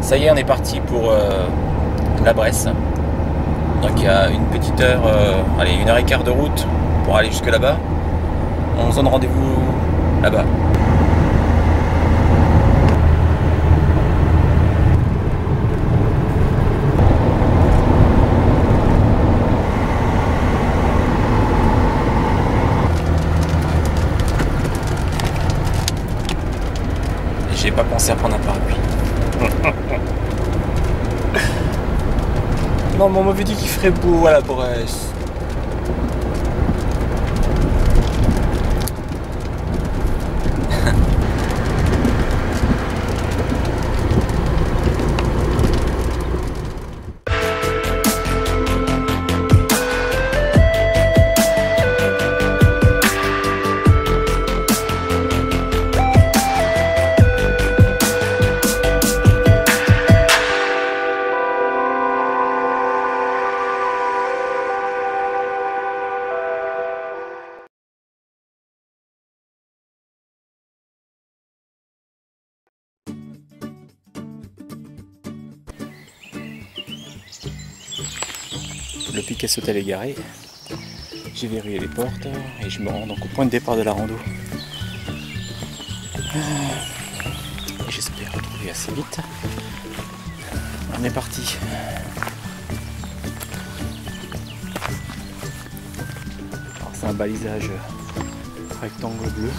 Ça y est, on est parti pour la Bresse. Donc il y a une petite heure, allez, 1h15 de route pour aller jusque là-bas. On se donne rendez-vous là-bas. J'ai pas pensé à prendre un parapluie. Non, mais on m'avait dit qu'il ferait beau à la Bresse. Le Picasso est égaré, j'ai verrouillé les portes et je me rends donc au point de départ de la rando. Et j'espère retrouver assez vite. On est parti. Alors c'est un balisage rectangle bleu.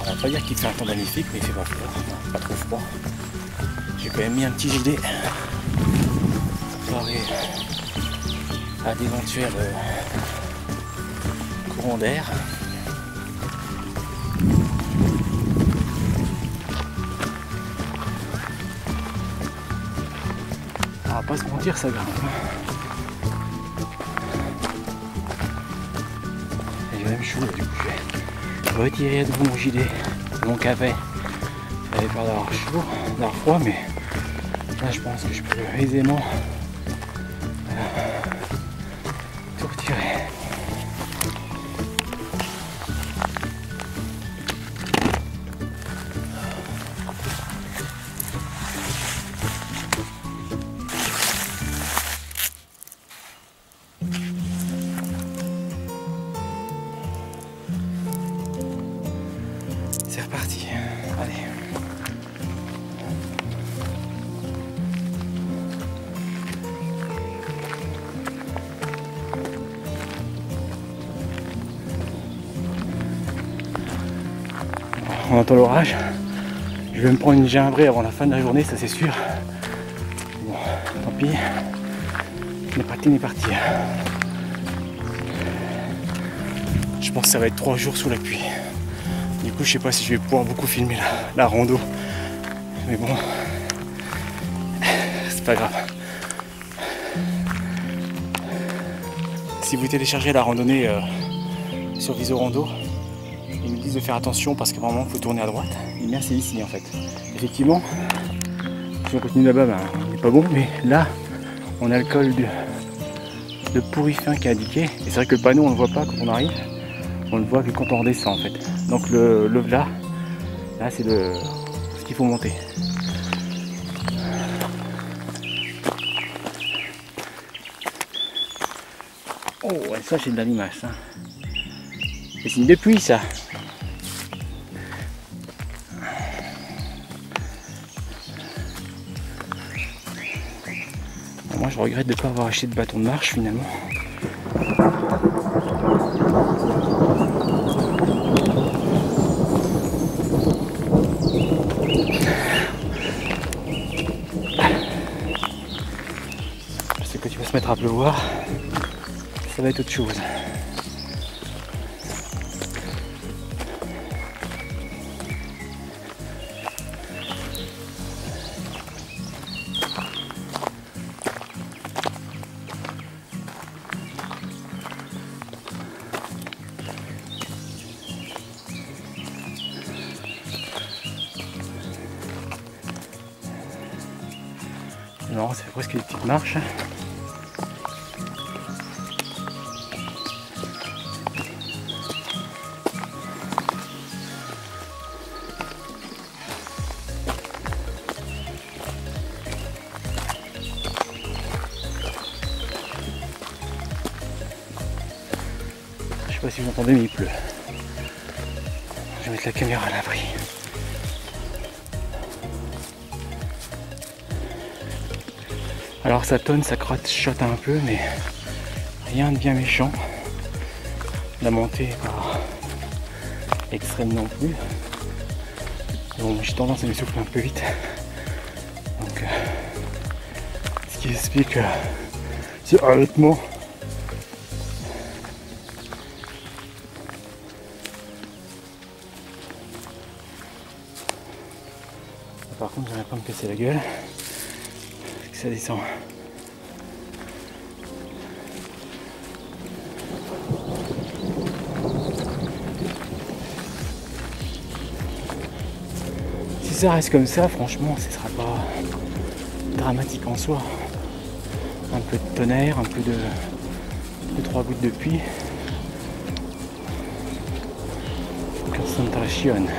On va pas dire qu'il fait un temps magnifique, mais il fait pas froid, non, pas trop froid. J'ai quand même mis un petit gilet pour parer à d'éventuels courants d'air. On va pas se mentir, ça grimpe. Il est même chaud, du coup je vais retirer de mon gilet, mon café. J'avais peur d'avoir chaud, d'avoir froid, mais là je pense que je peux aisément tout retirer. C'est reparti, allez. On entend l'orage. Je vais me prendre une gimbrée avant la fin de la journée, ça c'est sûr. Bon, tant pis. N'est parti. Je pense que ça va être 3 jours sous la pluie. Du coup, je sais pas si je vais pouvoir beaucoup filmer la rando. Mais bon, c'est pas grave. Si vous téléchargez la randonnée sur Visorando, ils me disent de faire attention parce que vraiment il faut tourner à droite. Il c'est ici en fait. Effectivement, si on continue là-bas, ben, on n'est pas bon, mais là, on a le col de Pourrifin qui est indiqué. Et c'est vrai que le panneau, on ne le voit pas quand on arrive. On le voit que quand on redescend en fait. Donc le là c'est ce qu'il faut monter. Oh ouais, ça c'est de la limace. Hein. C'est signe de pluie ça. Bon, moi je regrette de ne pas avoir acheté de bâton de marche finalement. Que tu vas se mettre à pleuvoir, ça va être autre chose. Non, c'est presque des petites marches. pas si vous entendez, mais il pleut. Je vais mettre la caméra à l'abri. Alors ça tonne, ça crotte un peu, mais rien de bien méchant. La montée n'est pas extrême non plus. Bon, j'ai tendance à m'essouffler un peu vite. Donc, ce qui explique ce haletement. Par contre, j'aimerais pas me casser la gueule. Que ça descend. Si ça reste comme ça, franchement, ce sera pas dramatique en soi. Un peu de tonnerre, un peu de 3 gouttes de pluie. Concentrazione.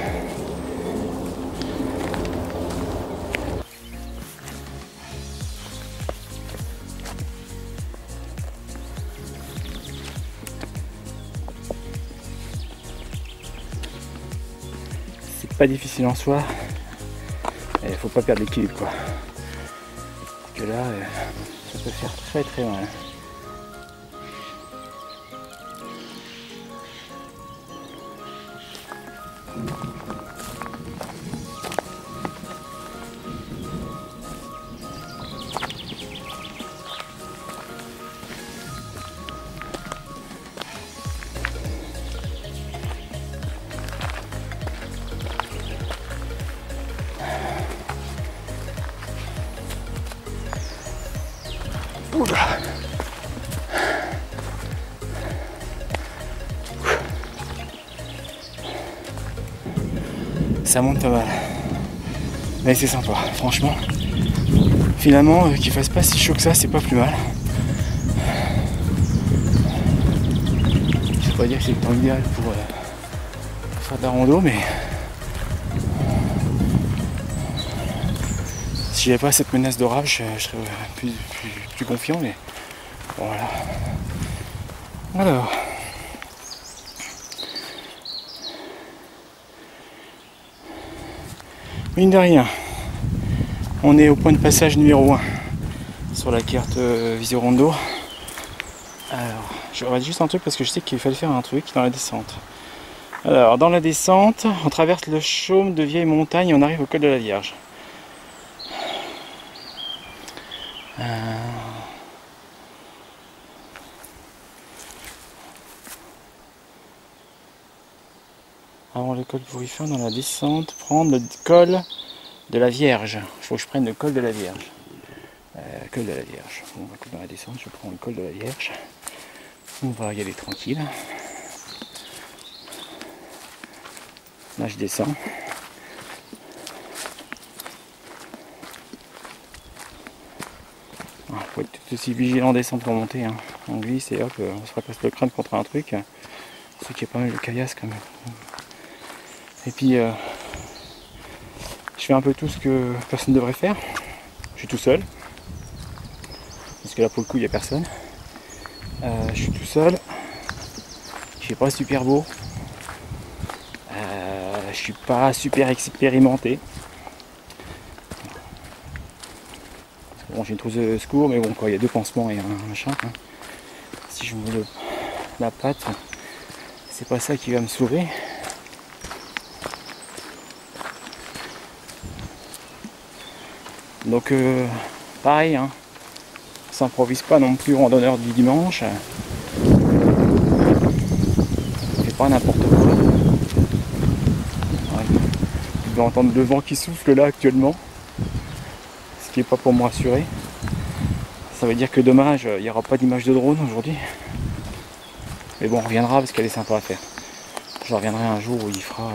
C'est pas difficile en soi. Il faut pas perdre l'équilibre quoi. Parce que là, ça peut faire très très mal. Oula. Ça monte pas mal. Mais c'est sympa, franchement. Finalement, qu'il fasse pas si chaud que ça, c'est pas plus mal. Je vais pas dire que c'est le temps idéal pour faire de la rando, mais si j'avais pas cette menace d'orage, je serais plus confiant, mais bon, voilà. Alors, mine de rien, on est au point de passage numéro 1 sur la carte Visorando. Alors, je regarde juste un truc parce que je sais qu'il fallait faire un truc dans la descente. Alors, dans la descente, on traverse le chaume de vieilles montagnes et on arrive au col de la Vierge. Avant le col Bourrifin, dans la descente, prendre le col de la Vierge. Il faut que je prenne le col de la Vierge. Col de la Vierge. Bon, dans la descente, je prends le col de la Vierge. On va y aller tranquille. Là, je descends. Il faut être tout aussi vigilant en descente pour monter. Hein. On glisse et hop, on se fracasse le crâne contre un truc. C'est qu'il y a pas mal de caillasse quand même. Et puis, je fais un peu tout ce que personne ne devrait faire. Je suis tout seul. Parce que là, pour le coup, il n'y a personne. Je suis tout seul. Je suis pas super beau. Je suis pas super expérimenté. Bon, j'ai une trousse de secours, mais bon, quoi, il y a 2 pansements et un machin. Hein. Si je me la patte, c'est pas ça qui va me sauver. Donc, pareil, hein, on s'improvise pas non plus randonneur du dimanche. On fait pas n'importe quoi. Ouais. Vous devez entendre le vent qui souffle là actuellement. Ce qui n'est pas pour me rassurer. Ça veut dire que dommage, il n'y aura pas d'image de drone aujourd'hui. Mais bon, on reviendra parce qu'elle est sympa à faire. Je reviendrai un jour où il fera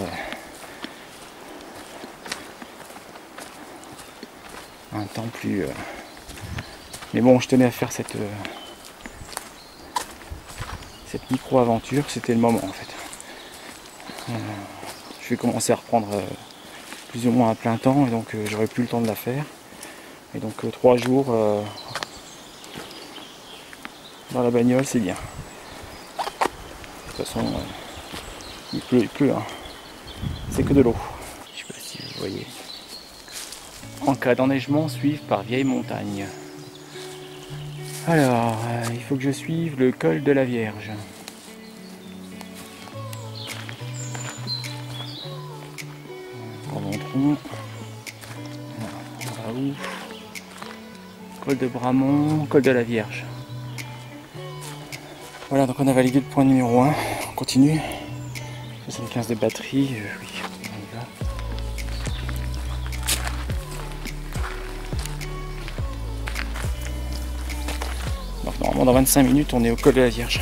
un temps plus... Mais bon, je tenais à faire cette micro-aventure, c'était le moment en fait. Je vais commencer à reprendre plus ou moins à plein temps et donc j'aurai plus le temps de la faire. Et donc 3 jours dans la bagnole, c'est bien. toute façon, il pleut. Hein. C'est que de l'eau. Je sais pas si vous voyez. En cas d'enneigement, suivre par vieille montagne. Alors, il faut que je suive le col de la Vierge. Remontons. On va où? Col de Bramont, col de la Vierge. Voilà, donc on a validé le point numéro 1. On continue. 75 de batterie. Oui, on y va. Donc normalement dans 25 minutes on est au col de la Vierge.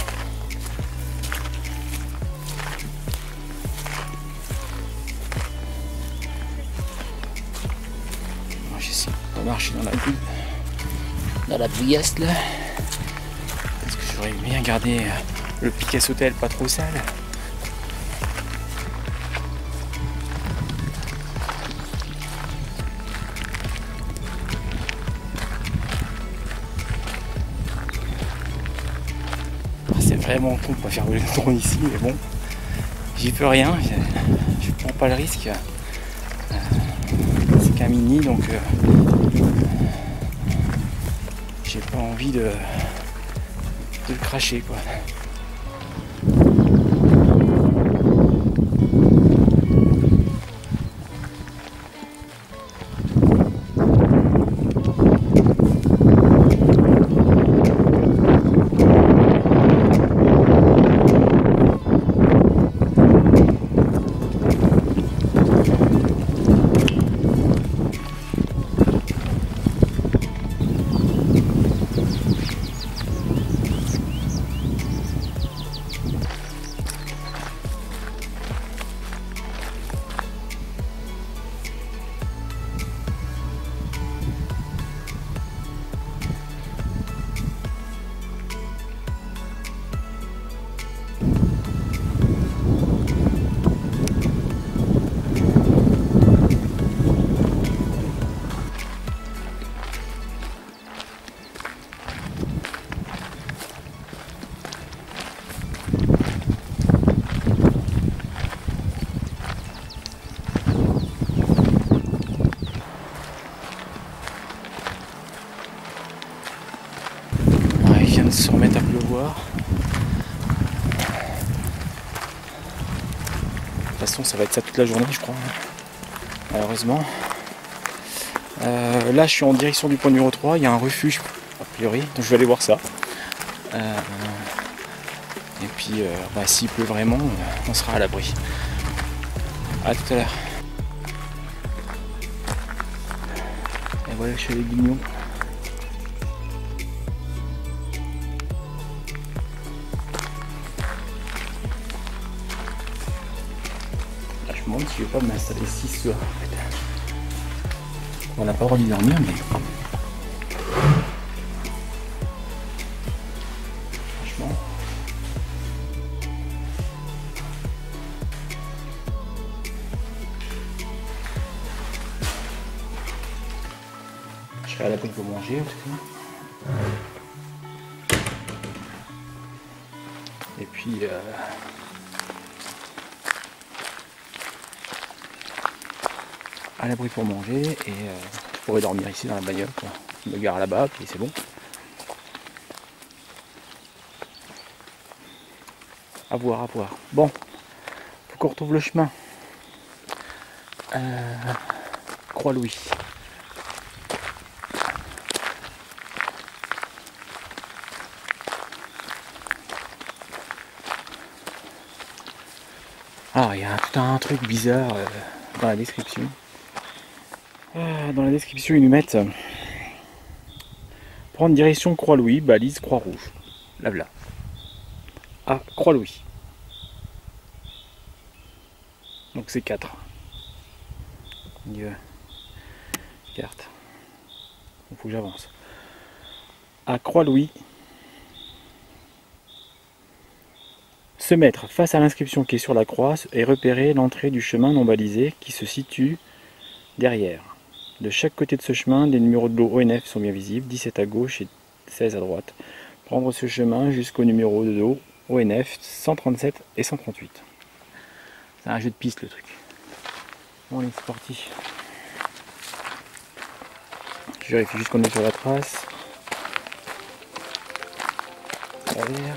J'essaie de pas marcher dans la bouillasse là. Parce que j'aurais bien gardé le Picasso Hotel pas trop sale. C'est vraiment con de pas faire le drone ici, mais bon, j'y peux rien, je prends pas le risque. C'est qu'un mini, donc j'ai pas envie de le cracher quoi. Il vient de se remettre à pleuvoir. De toute façon ça va être ça toute la journée je crois. Malheureusement. Là je suis en direction du point numéro 3, il y a un refuge a priori, donc je vais aller voir ça. Et puis s'il pleut vraiment, on sera à l'abri. A tout à l'heure. Et voilà chez les guignons. Là je me demande si je vais pas m'installer 6 soirs en fait. On n'a pas le droit d'y dormir mais... Franchement... Je serai à l'abri pour manger en tout cas. Et puis à l'abri pour manger et je pourrais dormir ici dans la bagnole quoi. Je me gare là-bas puis c'est bon. À voir, à voir. Bon, faut qu'on retrouve le chemin. Croix-Louis. Alors il y a tout un truc bizarre dans la description. Dans la description ils nous mettent prendre direction Croix-Louis, balise Croix-Rouge. Là voilà. Ah, Croix-Louis. Donc c'est 4. Carte. Il faut que j'avance. À Croix-Louis. Se mettre face à l'inscription qui est sur la croix et repérer l'entrée du chemin non balisé qui se situe derrière. De chaque côté de ce chemin, des numéros de lot ONF sont bien visibles, 17 à gauche et 16 à droite. Prendre ce chemin jusqu'au numéro de lot ONF 137 et 138. C'est un jeu de piste le truc. Bon allez, c'est parti. Je vérifie juste qu'on est sur la trace. Derrière.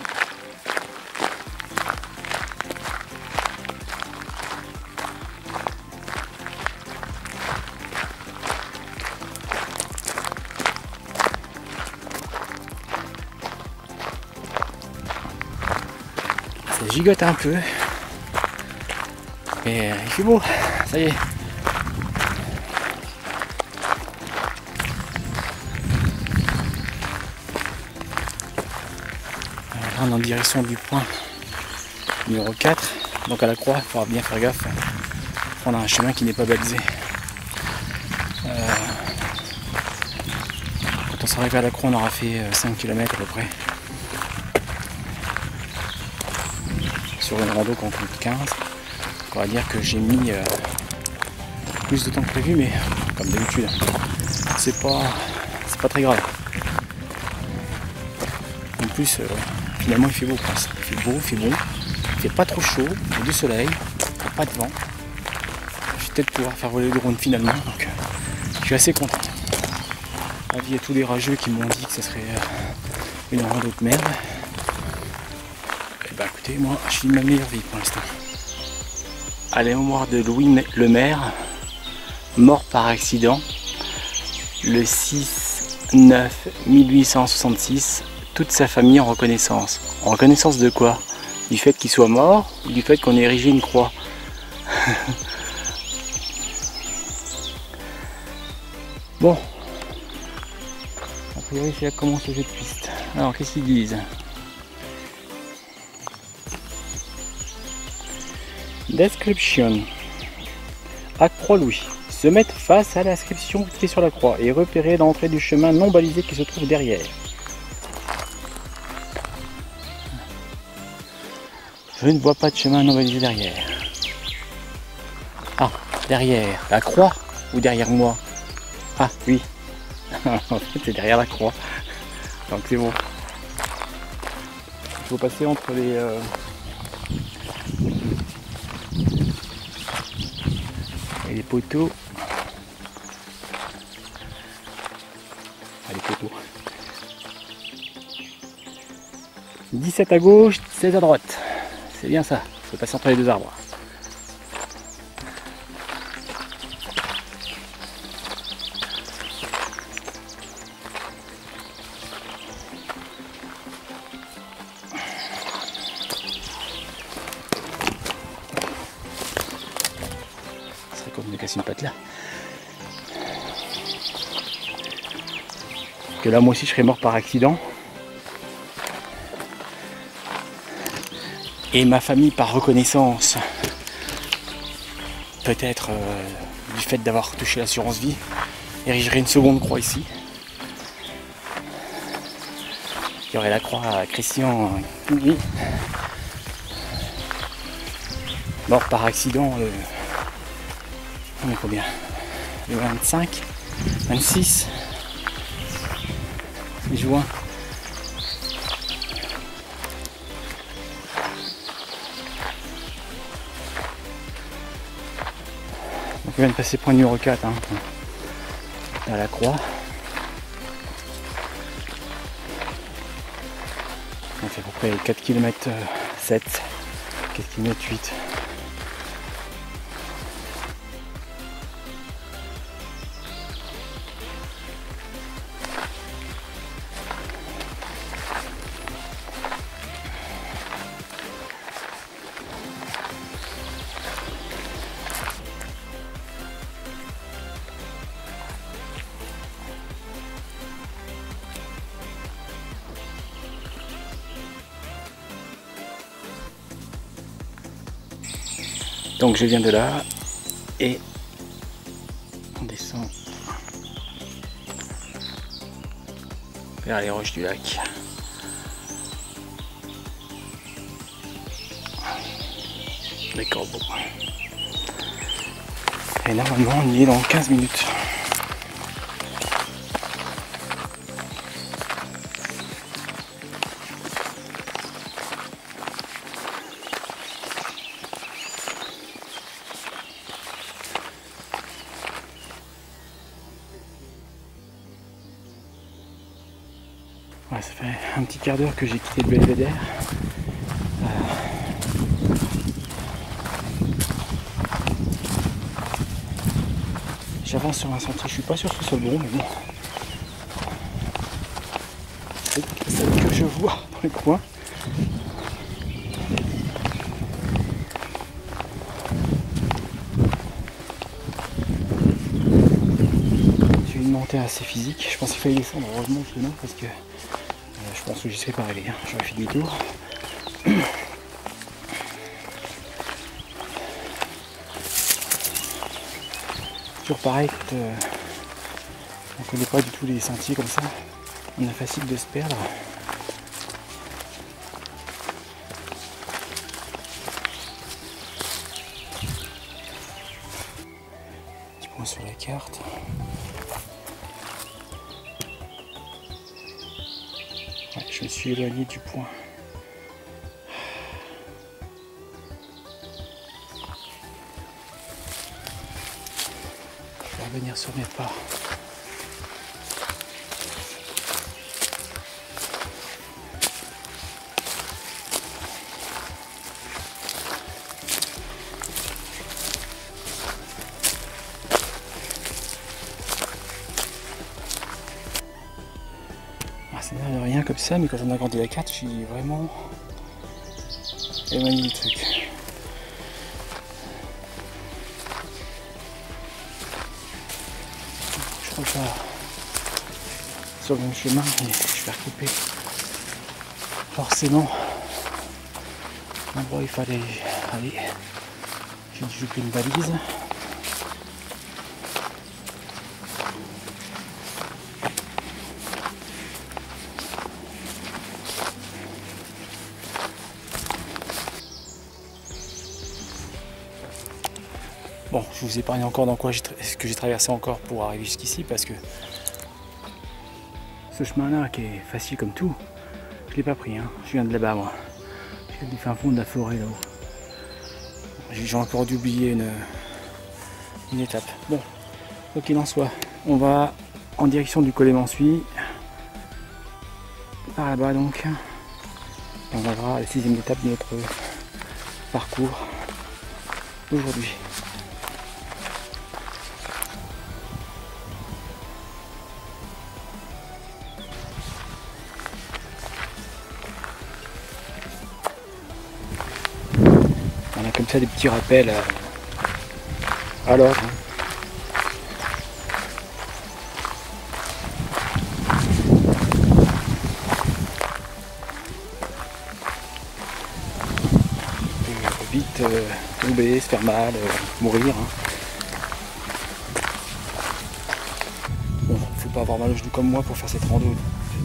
Ça gigote un peu. Mais il fait beau, ça y est. On est en direction du point numéro 4. Donc à la croix, il faudra bien faire gaffe. Prendre un chemin qui n'est pas balisé. Quand on sera arrivé à la croix, on aura fait 5 km à peu près. Sur une rando qu'on compte 15. On va dire que j'ai mis plus de temps que prévu, mais comme d'habitude, c'est pas très grave. En plus, finalement, il fait beau. Il fait beau, il fait bon. Il fait pas trop chaud, il y a du soleil, il n'y a pas de vent. Je vais peut-être pouvoir faire voler le drone finalement, donc je suis assez content. Avis à tous les rageux qui m'ont dit que ce serait une rando de merde. Et bah écoutez, moi, je vis ma meilleure vie pour l'instant. À la mémoire de Louis Le Maire, mort par accident, le 6/9/1866, toute sa famille en reconnaissance. En reconnaissance de quoi? Du fait qu'il soit mort ou du fait qu'on ait érigé une croix? Bon, a priori c'est là que commence le jeu de piste. Alors qu'est-ce qu'ils disent? Description. À Croix-Louis. Se mettre face à l'inscription qui est sur la croix et repérer l'entrée du chemin non balisé qui se trouve derrière. Je ne vois pas de chemin non balisé derrière. Ah, derrière la croix ou derrière moi? Ah oui. En fait c'est derrière la croix. Donc c'est bon. Il faut passer entre les... et les poteaux. Ah, les poteaux. 17 à gauche, 16 à droite. C'est bien ça. Il faut passer entre les deux arbres. Ce serait comme de casser une patte là. Que là moi aussi je serais mort par accident. Et ma famille par reconnaissance. Peut-être du fait d'avoir touché l'assurance vie, érigerait une seconde croix ici. Il y aurait la croix à Christian mort par accident on est combien? Le 25, 26 juin. Donc on vient de passer point numéro 4 hein, à la croix. On fait à peu près 4 km 7, 4 km 8. Donc je viens de là et on descend vers les roches du lac. Les corbeaux. Et normalement on y est dans 15 minutes. Ouais, ça fait un petit quart d'heure que j'ai quitté le belvédère. J'avance sur un sentier, je suis pas sûr que ce soit le bon, mais bon. C'est celle que je vois dans les coins. J'ai une montée assez physique, je pense qu'il fallait descendre, heureusement que non, parce que je pense que j'y serais pas arrivé, hein. J'aurais fait demi-tour. Toujours pareil, quand on ne connaît pas du tout les sentiers comme ça, on est facile de se perdre. Petit point sur la carte. Ouais, je me suis éloigné du point. Je vais revenir sur mes pas. Ça n'a l'air de rien comme ça, mais quand on a agrandi la carte, je suis vraiment éloigné du truc. Je crois pas sur le bon chemin, mais je vais recouper forcément l'endroit où il fallait aller. J'ai dû louper une balise. Bon, je vous épargne encore dans ce que j'ai traversé encore pour arriver jusqu'ici, parce que ce chemin-là, qui est facile comme tout, je ne l'ai pas pris, hein. Je viens de là-bas, moi. Je viens du fin fond de la forêt, là-haut. J'ai encore dû oublier une étape. Bon, quoi qu'il en soit, on va en direction du col des Mansuies. Par là-bas, donc. Et on verra la 6e étape de notre parcours aujourd'hui. On a comme ça des petits rappels à l'ordre. Vite tomber, se faire mal, mourir. Bon, faut pas avoir mal au genou comme moi pour faire cette rando.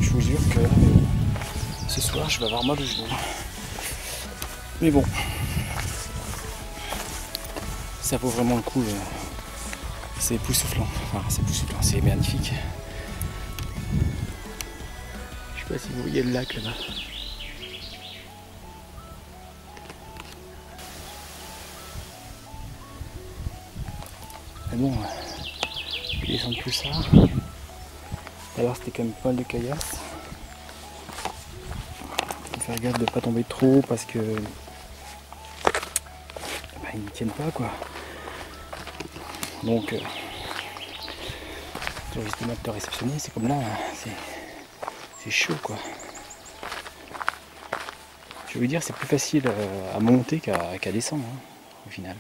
Je vous jure que ce soir je vais avoir mal au genou. Mais bon, ça vaut vraiment le coup. C'est époustouflant. Enfin, c'est époustouflant, c'est magnifique. Je sais pas si vous voyez le lac là-bas. Mais bon, ils descendent tout ça. Alors c'était quand même pas mal de caillasses. Il faut faire gaffe de ne pas tomber trop parce que ils ne tiennent pas quoi. Donc sur les de réceptionner, c'est comme là, c'est chaud quoi. Je veux dire, c'est plus facile à monter qu'à descendre, hein, au final.